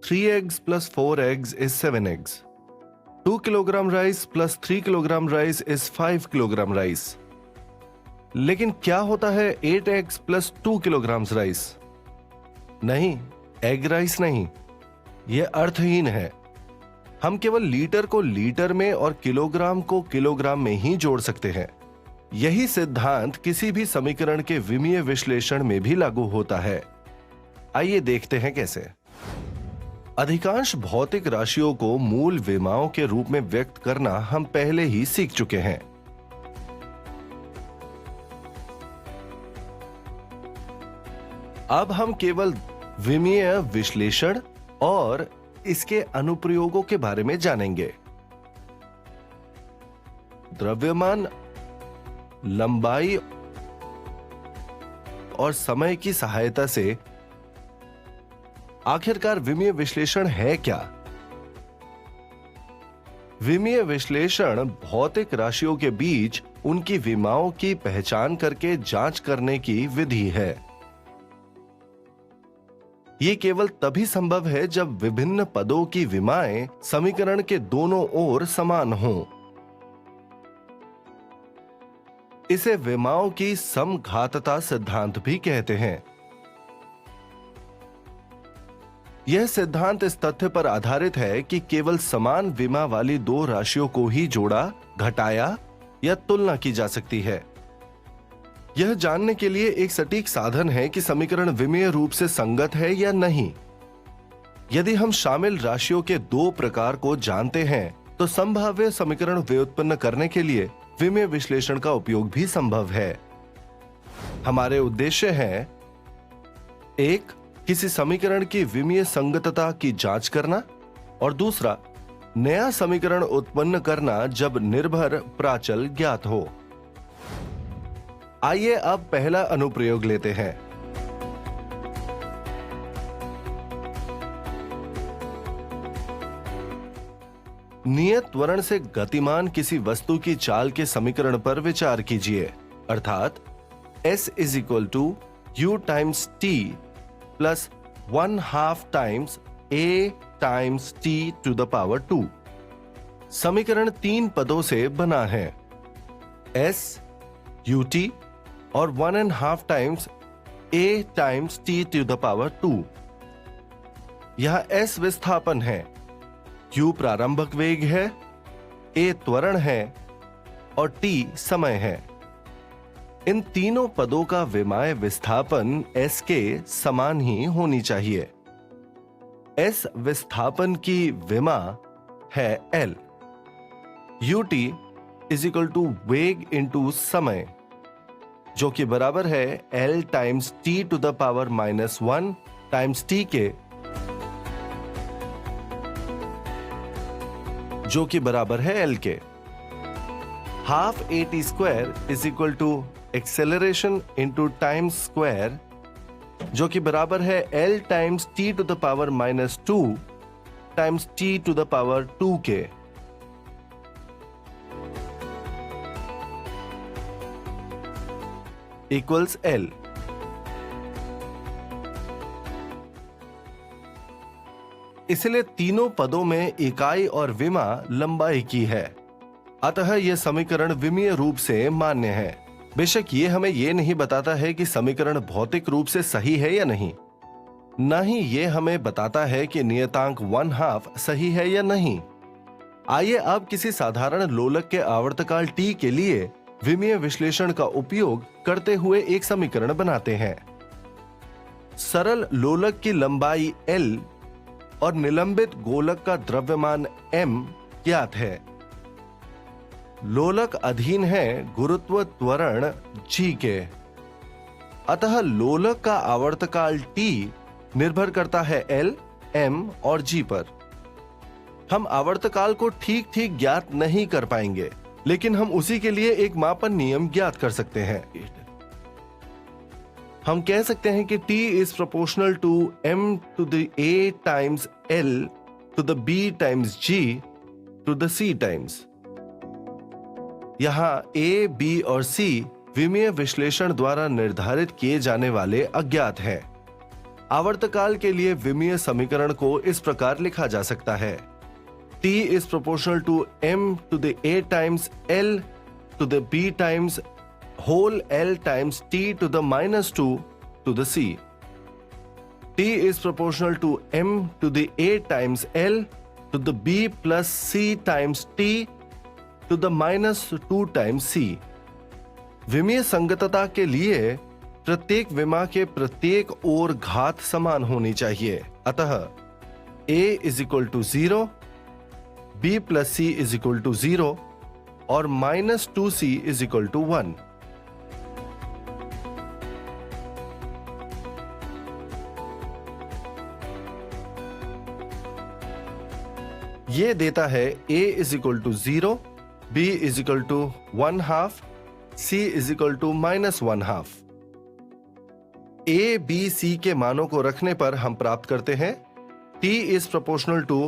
3 eggs plus 4 eggs is 7 eggs. 2 kilogram rice plus 3 kilogram rice is 5 kilogram rice. लेकिन क्या होता है 8 eggs plus 2 kilograms rice? नहीं, egg rice नहीं, यह अर्थहीन है। हम केवल लीटर को लीटर में और किलोग्राम को किलोग्राम में ही जोड़ सकते हैं। यही सिद्धांत किसी भी समीकरण के विमीय विश्लेषण में भी लागू होता है। आइए देखते हैं कैसे। अधिकांश भौतिक राशियों को मूल विमाओं के रूप में व्यक्त करना हम पहले ही सीख चुके हैं। अब हम केवल विमीय विश्लेषण और इसके अनुप्रयोगों के बारे में जानेंगे। द्रव्यमान, लंबाई और समय की सहायता से आखिरकार विमीय विश्लेषण है क्या? विमीय विश्लेषण भौतिक राशियों के बीच उनकी विमाओं की पहचान करके जांच करने की विधि है। यह केवल तभी संभव है जब विभिन्न पदों की विमाएं समीकरण के दोनों ओर समान हों। इसे विमाओं की समघातता सिद्धांत भी कहते हैं। यह सिद्धांत इस तथ्य पर आधारित है कि केवल समान विमा वाली दो राशियों को ही जोड़ा, घटाया या तुलना की जा सकती है। यह जानने के लिए एक सटीक साधन है कि समीकरण विमीय रूप से संगत है या नहीं। यदि हम शामिल राशियों के दो प्रकार को जानते हैं तो संभाव्य समीकरण व्युत्पन्न करने के लिए विमीय विश्लेषण का उपयोग भी संभव है। हमारे उद्देश्य हैं: एक, किसी समीकरण की विमीय संगतता की जांच करना, और दूसरा, नया समीकरण उत्पन्न करना जब निर्भर प्राचल ज्ञात हो। आइए अब पहला अनुप्रयोग लेते हैं। नियत त्वरण से गतिमान किसी वस्तु की चाल के समीकरण पर विचार कीजिए, अर्थात s is equal to u times t plus 1/2 times a times t to the power 2। समीकरण 3 पदों से बना है, s, ut और 1/2 times a times t to the power 2। यहां s विस्थापन है, q प्रारंभिक वेग है, a त्वरण है और t समय है। इन तीनों पदों का विमाय विस्थापन s के समान ही होनी चाहिए। s विस्थापन की विमा है l। ut is equal to वेग इंटू समय, जो कि बराबर है l times t to the power -1 times t के, जो कि बराबर है l के। Half at square is equal to acceleration into time square, जो कि बराबर है l times t to the power -2 times t to the power 2 के। Equals l। इसलिए तीनों पदों में इकाई और विमा लंबाई की है, अतः यह समीकरण विमीय रूप से मान्य है। बेशक ये हमें यह नहीं बताता है कि समीकरण भौतिक रूप से सही है या नहीं, न ही यह हमें बताता है कि नियतांक 1/2 सही है या नहीं। आइए अब किसी साधारण लोलक के आवर्तकाल t के लिए विमीय विश्लेषण का उपयोग करते हुए एक समीकरण बनाते हैं। सरल लोलक की लंबाई l और निलंबित गोलक का द्रव्यमान m ज्ञात है। लोलक अधीन है गुरुत्व त्वरण g के, अतः लोलक का आवर्तकाल t निर्भर करता है l, m और g पर। हम आवर्तकाल को ठीक ठीक ज्ञात नहीं कर पाएंगे, लेकिन हम उसी के लिए एक मापन नियम ज्ञात कर सकते हैं। हम कह सकते हैं कि t is proportional to m to the a times l to the b times g to the c times. यहां a, b और c विमीय विश्लेषण द्वारा निर्धारित किए जाने वाले अज्ञात हैं। आवर्तकाल के लिए विमीय समीकरण को इस प्रकार लिखा जा सकता है: t is proportional to m to the a times l to the b times whole l times t to the minus 2 to the c. t is proportional to m to the a times l to the b plus c times t to the minus 2 times c. विमीय संगतता के लिए प्रत्येक विमा के प्रत्येक ओर घात समान होनी चाहिए। अतः a is equal to 0, b plus c is equal to 0 और minus 2c is equal to 1। ये देता है a is equal to 0, b is equal to 1/2, c is equal to minus 1/2। a, b, c के मानों को रखने पर हम प्राप्त करते हैं t is proportional to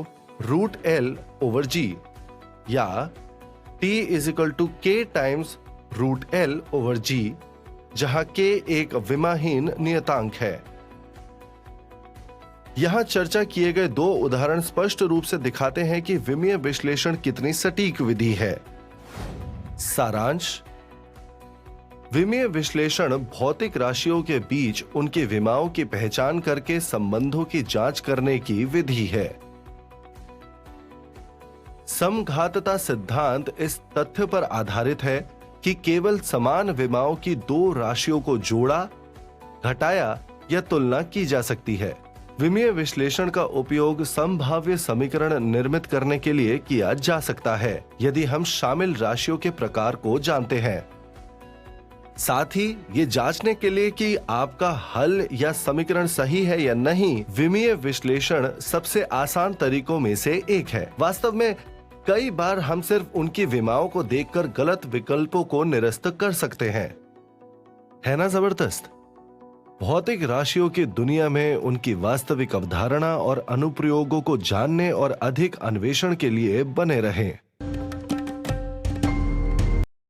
root l over g या t is equal to k times root l over g, जहां k एक विमाहीन नियतांक है। यहां चर्चा किए गए दो उदाहरण स्पष्ट रूप से दिखाते हैं कि विमीय विश्लेषण कितनी सटीक विधि है। सारांश: विमीय विश्लेषण भौतिक राशियों के बीच उनके विमाओं की पहचान करके संबंधों की जांच करने की विधि है। समघातता सिद्धांत इस तथ्य पर आधारित है कि केवल समान विमाओं की दो राशियों को जोड़ा, घटाया या तुलना की जा सकती है। विमीय विश्लेषण का उपयोग संभाव्य समीकरण निर्मित करने के लिए किया जा सकता है यदि हम शामिल राशियों के प्रकार को जानते हैं। साथ ही ये जांचने के लिए कि आपका हल या समीकरण सही है या नहीं, विमीय विश्लेषण सबसे आसान तरीकों में से एक है। वास्तव में कई बार हम सिर्फ उनकी विमाओं को देखकर गलत विकल्पों को निरस्त कर सकते हैं। है ना जबरदस्त? भौतिक राशियों की दुनिया में उनकी वास्तविक अवधारणा और अनुप्रयोगों को जानने और अधिक अन्वेषण के लिए बने रहें।